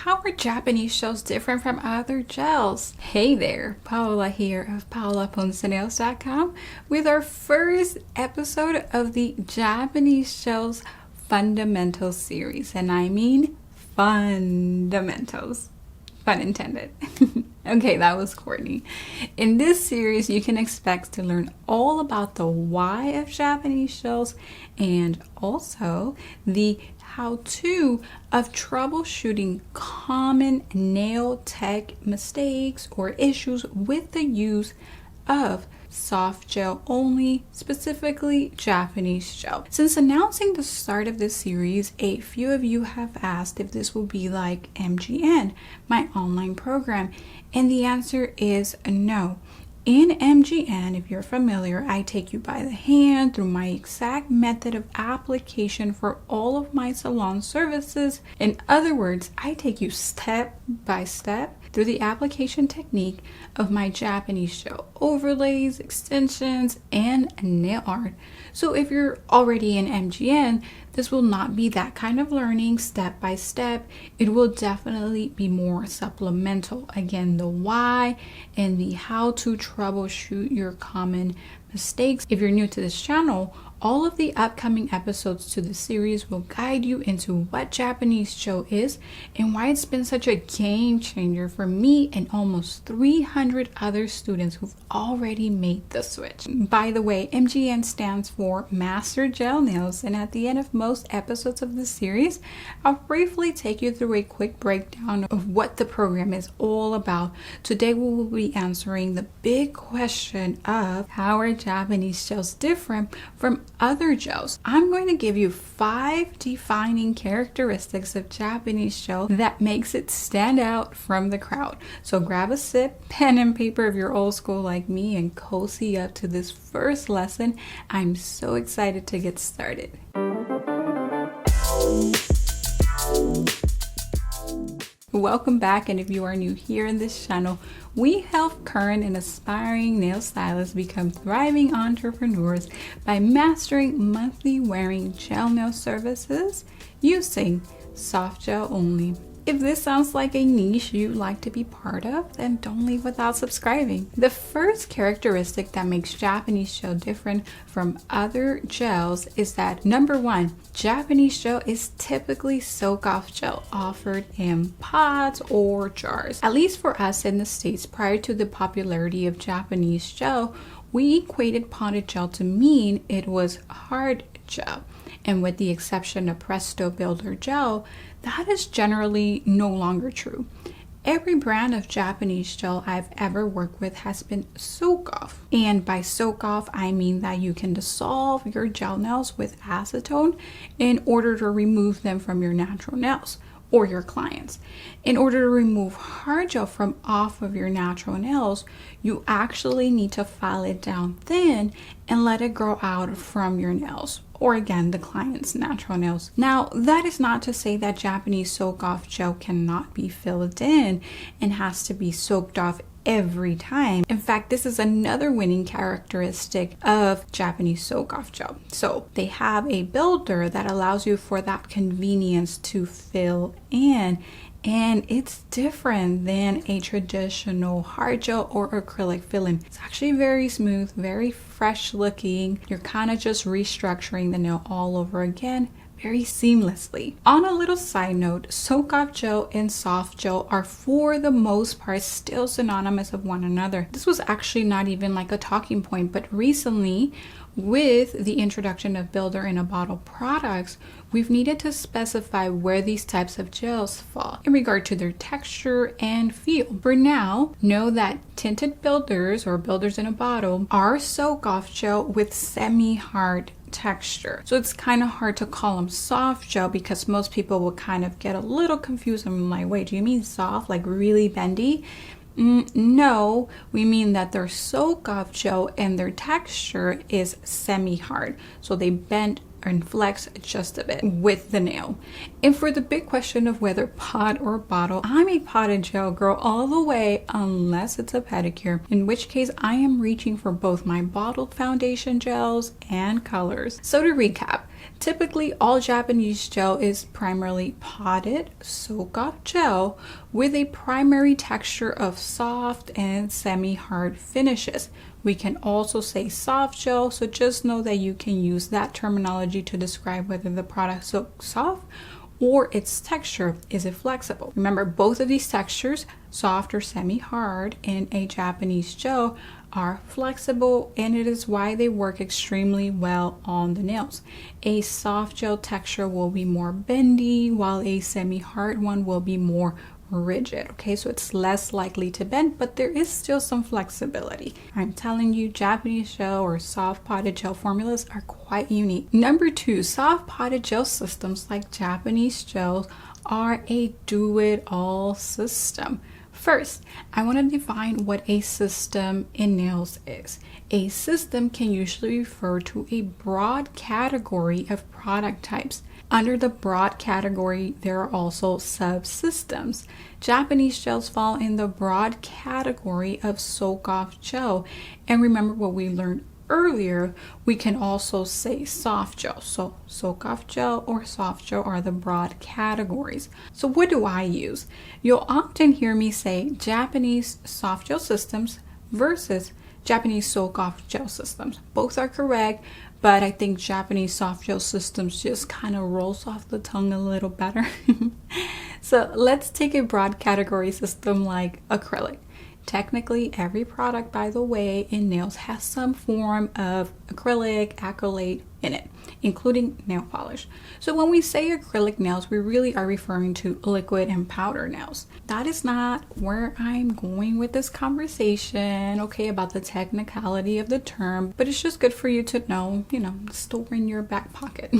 How are Japanese shells different from other gels? Hey there, Paola here of PaolaPonceNails.com with our first episode of the Japanese shells fundamental series. And I mean fundamentals. Pun intended. Okay, that was corny. In this series, you can expect to learn all about the why of Japanese shells and also the how-to of troubleshooting common nail tech mistakes or issues with the use of soft gel only, specifically Japanese gel. Since announcing the start of this series, a few of you have asked if this will be like MGN, my online program, and the answer is no. In MGN, if you're familiar, I take you by the hand through my exact method of application for all of my salon services. In other words, I take you step by step through the application technique of my Japanese gel overlays, extensions, and nail art. So if you're already in MGN, this will not be that kind of learning step by step. It will definitely be more supplemental. Again, the why and the how to troubleshoot your common mistakes. If you're new to this channel, all of the upcoming episodes to the series will guide you into what Japanese gel is and why it's been such a game changer for me and almost 300 other students who've already made the switch. By the way, MGN stands for Master Gel Nails, and at the end of most episodes of the series, I'll briefly take you through a quick breakdown of what the program is all about. Today we will be answering the big question of how are Japanese gels different from other gels. I'm going to give you 5 defining characteristics of Japanese gel that makes it stand out from the crowd. So grab a sip, pen and paper if you're old school like me, and cozy up to this first lesson. I'm so excited to get started. Welcome back, and if you are new here in this channel, we help current and aspiring nail stylists become thriving entrepreneurs by mastering monthly wearing gel nail services using soft gel only. If this sounds like a niche you'd like to be part of, then don't leave without subscribing. The first characteristic that makes Japanese gel different from other gels is that, number 1, Japanese gel is typically soak-off gel offered in pots or jars. At least for us in the States, prior to the popularity of Japanese gel, we equated potted gel to mean it was hard gel. And with the exception of Presto Builder Gel, that is generally no longer true. Every brand of Japanese gel I've ever worked with has been soak-off. And by soak-off, I mean that you can dissolve your gel nails with acetone in order to remove them from your natural nails or your clients. In order to remove hard gel from off of your natural nails, you actually need to file it down thin and let it grow out from your nails, or again, the client's natural nails. Now, that is not to say that Japanese soak-off gel cannot be filled in and has to be soaked off every time. In fact, this is another winning characteristic of Japanese soak-off gel. So they have a builder that allows you for that convenience to fill in, and it's different than a traditional hard gel or acrylic fill-in. It's actually very smooth, very fresh looking. You're kind of just restructuring the nail all over again, very seamlessly. On a little side note, soak-off gel and soft gel are for the most part still synonymous of one another. This was actually not even like a talking point, but recently with the introduction of builder in a bottle products, we've needed to specify where these types of gels fall in regard to their texture and feel. For now, know that tinted builders or builders in a bottle are soak-off gel with semi-hard texture. So it's kind of hard to call them soft gel because most people will kind of get a little confused. I'm like, wait, do you mean soft, like really bendy? No, we mean that they're soak-off gel and their texture is semi-hard. So they bend and flex just a bit with the nail. And for the big question of whether pot or bottle, I'm a potted gel girl all the way unless it's a pedicure, in which case I am reaching for both my bottled foundation gels and colors. So to recap, Typically, all Japanese gel is primarily potted soak-off gel with a primary texture of soft and semi-hard finishes. We can also say soft gel, so just know that you can use that terminology to describe whether the product is soft or its texture is it flexible. Remember, both of these textures, soft or semi-hard in a Japanese gel, are flexible, and it is why they work extremely well on the nails. A soft gel texture will be more bendy, while a semi-hard one will be more rigid. Okay, so it's less likely to bend, but there is still some flexibility. I'm telling you, Japanese gel or soft potted gel formulas are quite unique. Number 2, soft potted gel systems like Japanese gels are a do-it-all system. First, I want to define what a system in nails is. A system can usually refer to a broad category of product types. Under the broad category, there are also subsystems. Japanese gels fall in the broad category of soak-off gel. And remember what we learned earlier, we can also say soft gel. So soak-off gel or soft gel are the broad categories. So what do I use? You'll often hear me say Japanese soft gel systems versus Japanese soak-off gel systems. Both are correct, but I think Japanese soft gel systems just kind of rolls off the tongue a little better. So let's take a broad category system like acrylic. Technically, every product, by the way, in nails has some form of acrylic, acrylate in it, including nail polish. So when we say acrylic nails, we really are referring to liquid and powder nails. That is not where I'm going with this conversation, okay, about the technicality of the term, but it's just good for you to know, store in your back pocket.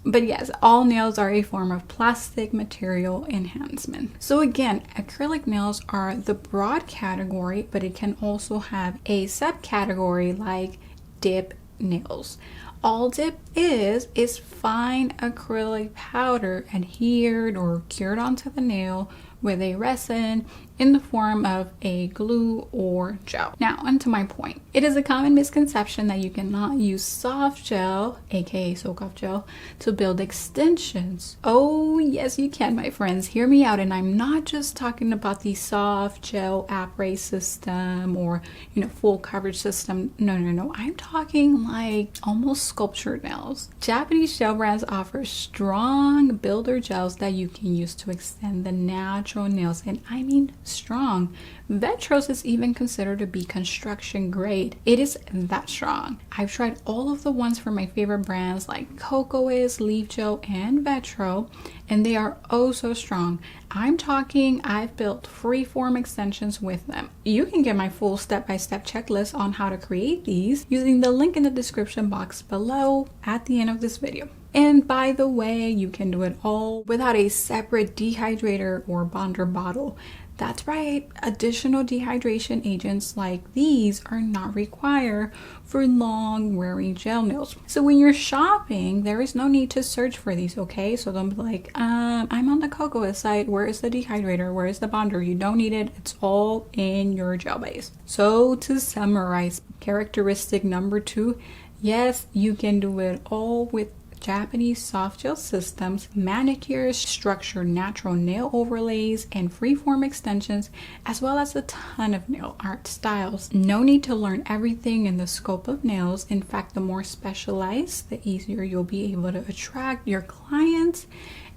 But yes, all nails are a form of plastic material enhancement. So again, acrylic nails are the broad category, but it can also have a subcategory like dip nails. All dip is fine acrylic powder adhered or cured onto the nail with a resin in the form of a glue or gel. Now, onto my point. It is a common misconception that you cannot use soft gel, aka soak-off gel, to build extensions. Oh, yes, you can, my friends. Hear me out. And I'm not just talking about the soft gel après system or, full coverage system. No. I'm talking like almost sculptured nails. Japanese gel brands offer strong builder gels that you can use to extend the natural nails. And I mean strong. Vetros is even considered to be construction grade. It is that strong. I've tried all of the ones from my favorite brands like Cocois, Leaf Gel, and Vetro, and they are oh so strong. I'm talking I've built freeform extensions with them. You can get my full step-by-step checklist on how to create these using the link in the description box below at the end of this video. And by the way, you can do it all without a separate dehydrator or bonder bottle. That's right, additional dehydration agents like these are not required for long wearing gel nails. So when you're shopping, there is no need to search for these, okay? So don't be like, I'm on the Cocoa site, where is the dehydrator, where is the bonder? You don't need it, it's all in your gel base. So to summarize, characteristic number 2, yes, you can do it all with Japanese soft gel systems, manicures, structured natural nail overlays, and freeform extensions, as well as a ton of nail art styles. No need to learn everything in the scope of nails. In fact, the more specialized, the easier you'll be able to attract your clients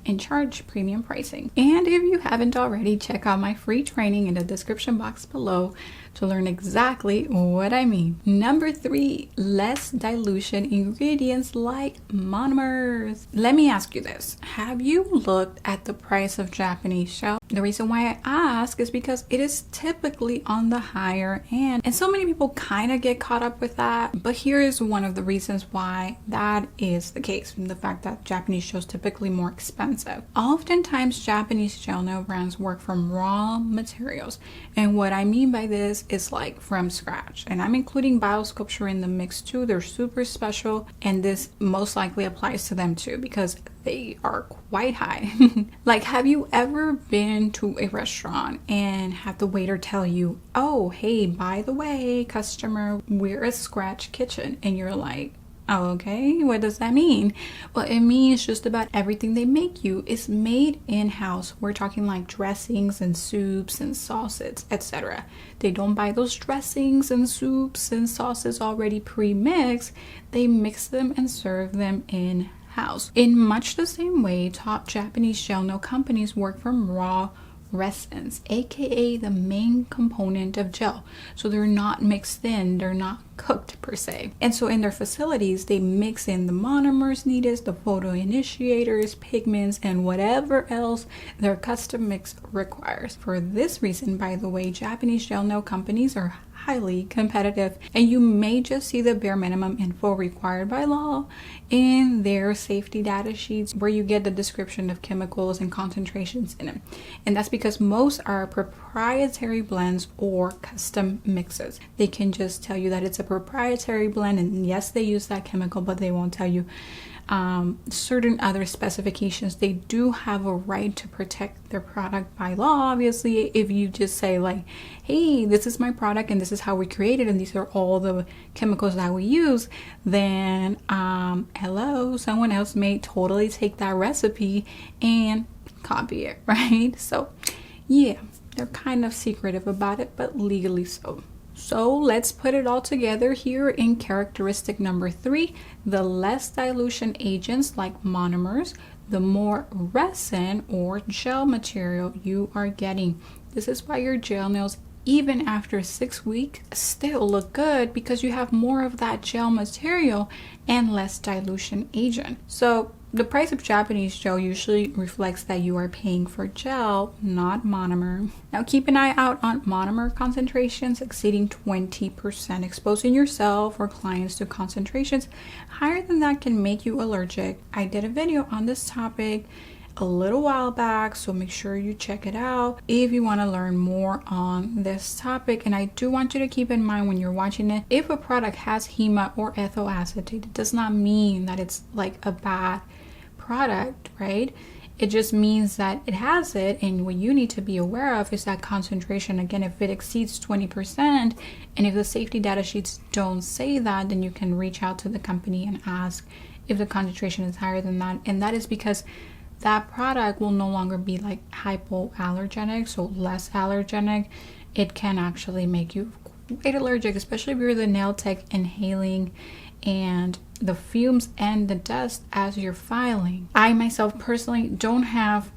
and charge premium pricing. And if you haven't already, check out my free training in the description box below to learn exactly what I mean. Number 3, less dilution ingredients like monomers. Let me ask you this. Have you looked at the price of Japanese gel? The reason why I ask is because it is typically on the higher end. And so many people kind of get caught up with that. But here is one of the reasons why that is the case. The fact that Japanese gel is typically more expensive. Oftentimes, Japanese gel nail brands work from raw materials. And what I mean by this is like from scratch. And I'm including biosculpture in the mix too. They're super special. And this most likely applies to them too because they are quite high. Like, have you ever been to a restaurant and have the waiter tell you, oh, hey, by the way, customer, we're a scratch kitchen. And you're like, Oh, okay, what does that mean? Well, it means just about everything they make you is made in-house. We're talking like dressings and soups and sauces, etc. They don't buy those dressings and soups and sauces already pre-mixed. They mix them and serve them in-house. In much the same way, top Japanese gel nail companies work from raw resins, aka the main component of gel. So they're not mixed in, they're not cooked per se. And so in their facilities, they mix in the monomers needed, the photo initiators, pigments, and whatever else their custom mix requires. For this reason, by the way, Japanese gel nail companies are highly competitive, and you may just see the bare minimum info required by law in their safety data sheets where you get the description of chemicals and concentrations in them. And that's because most are proprietary blends or custom mixes. They can just tell you that it's a proprietary blend, and yes, they use that chemical, but they won't tell you certain other specifications. They do have a right to protect their product by law. Obviously, if you just say like, hey, this is my product and this is how we create it and these are all the chemicals that we use, then hello, someone else may totally take that recipe and copy it, right? So yeah, they're kind of secretive about it, but legally so. So let's put it all together here in characteristic number 3. The less dilution agents like monomers, the more resin or gel material you are getting. This is why your gel nails, even after 6 weeks, still look good, because you have more of that gel material and less dilution agent. So the price of Japanese gel usually reflects that you are paying for gel, not monomer. Now keep an eye out on monomer concentrations exceeding 20%. Exposing yourself or clients to concentrations higher than that can make you allergic. I did a video on this topic a little while back, so make sure you check it out if you want to learn more on this topic. And I do want you to keep in mind when you're watching it, if a product has HEMA or ethyl acetate, it does not mean that it's like a bad product, right? It just means that it has it, and what you need to be aware of is that concentration. Again, if it exceeds 20%, and if the safety data sheets don't say that, then you can reach out to the company and ask if the concentration is higher than that. And that is because that product will no longer be like hypoallergenic, so less allergenic. It can actually make you quite allergic, especially if you're the nail tech inhaling and the fumes and the dust as you're filing. I myself personally don't have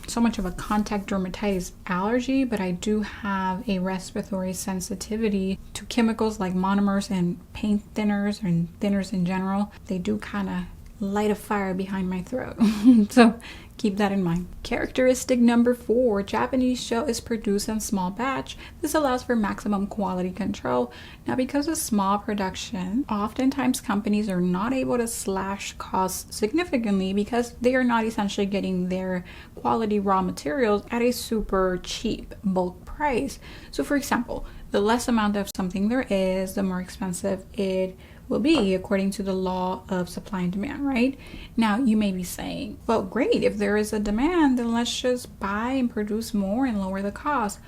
so much of a contact dermatitis allergy, but I do have a respiratory sensitivity to chemicals like monomers and paint thinners and thinners in general. They do kind of light a fire behind my throat. So keep that in mind. Characteristic number 4, Japanese gel is produced in small batch. This allows for maximum quality control. Now, because of small production, oftentimes companies are not able to slash costs significantly because they are not essentially getting their quality raw materials at a super cheap bulk price. So for example, the less amount of something there is, the more expensive it will be according to the law of supply and demand, right? Now you may be saying, well, great, if there is a demand, then let's just buy and produce more and lower the cost.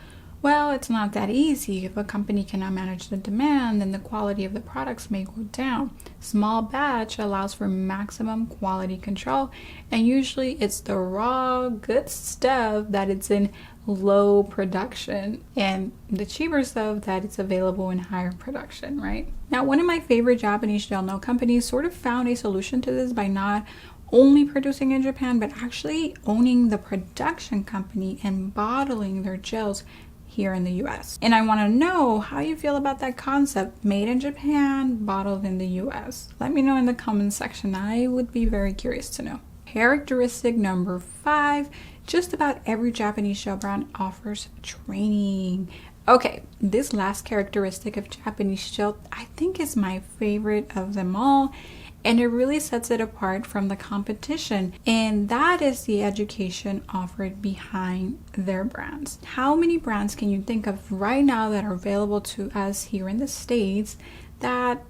Well, it's not that easy. If a company cannot manage the demand, then the quality of the products may go down. Small batch allows for maximum quality control, and usually it's the raw good stuff that it's in low production, and the cheaper stuff that it's available in higher production, right? Now, one of my favorite Japanese gel nail companies sort of found a solution to this by not only producing in Japan, but actually owning the production company and bottling their gels here in the US. And I want to know how you feel about that concept, made in Japan, bottled in the US. Let me know in the comment section. I would be very curious to know. Characteristic number 5, just about every Japanese gel brand offers training. Okay, this last characteristic of Japanese gel, I think is my favorite of them all, and it really sets it apart from the competition, and that is the education offered behind their brands. How many brands can you think of right now that are available to us here in the States that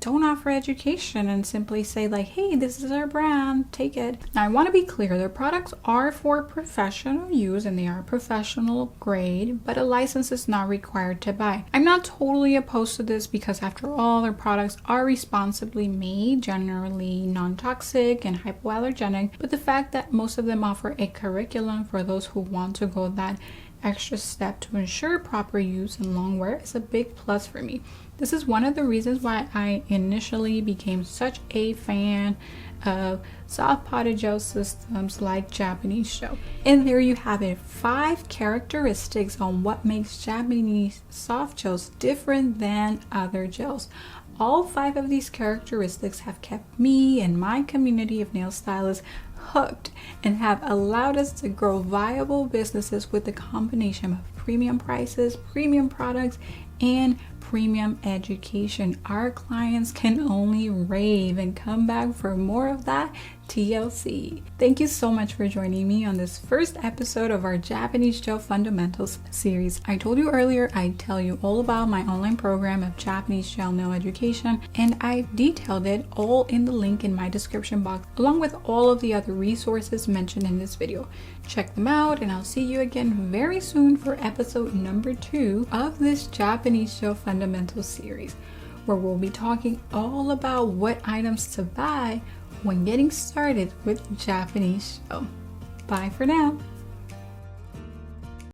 don't offer education and simply say like, hey, this is our brand, take it. Now I want to be clear, their products are for professional use and they are professional grade, but a license is not required to buy. I'm not totally opposed to this because after all, their products are responsibly made, generally non-toxic and hypoallergenic, but the fact that most of them offer a curriculum for those who want to go that extra step to ensure proper use and long wear is a big plus for me. This is one of the reasons why I initially became such a fan of soft potted gel systems like Japanese gel. And there you have it, 5 characteristics on what makes Japanese soft gels different than other gels. All 5 of these characteristics have kept me and my community of nail stylists hooked and have allowed us to grow viable businesses with a combination of premium prices, premium products, and premium education. Our clients can only rave and come back for more of that TLC. Thank you so much for joining me on this first episode of our Japanese Gel Fundamentals series. I told you earlier I'd tell you all about my online program of Japanese Gel Nail Education, and I've detailed it all in the link in my description box, along with all of the other resources mentioned in this video. Check them out, and I'll see you again very soon for episode number 2 of this Japanese Gel Fundamentals series, where we'll be talking all about what items to buy when getting started with Japanese gel. Bye for now.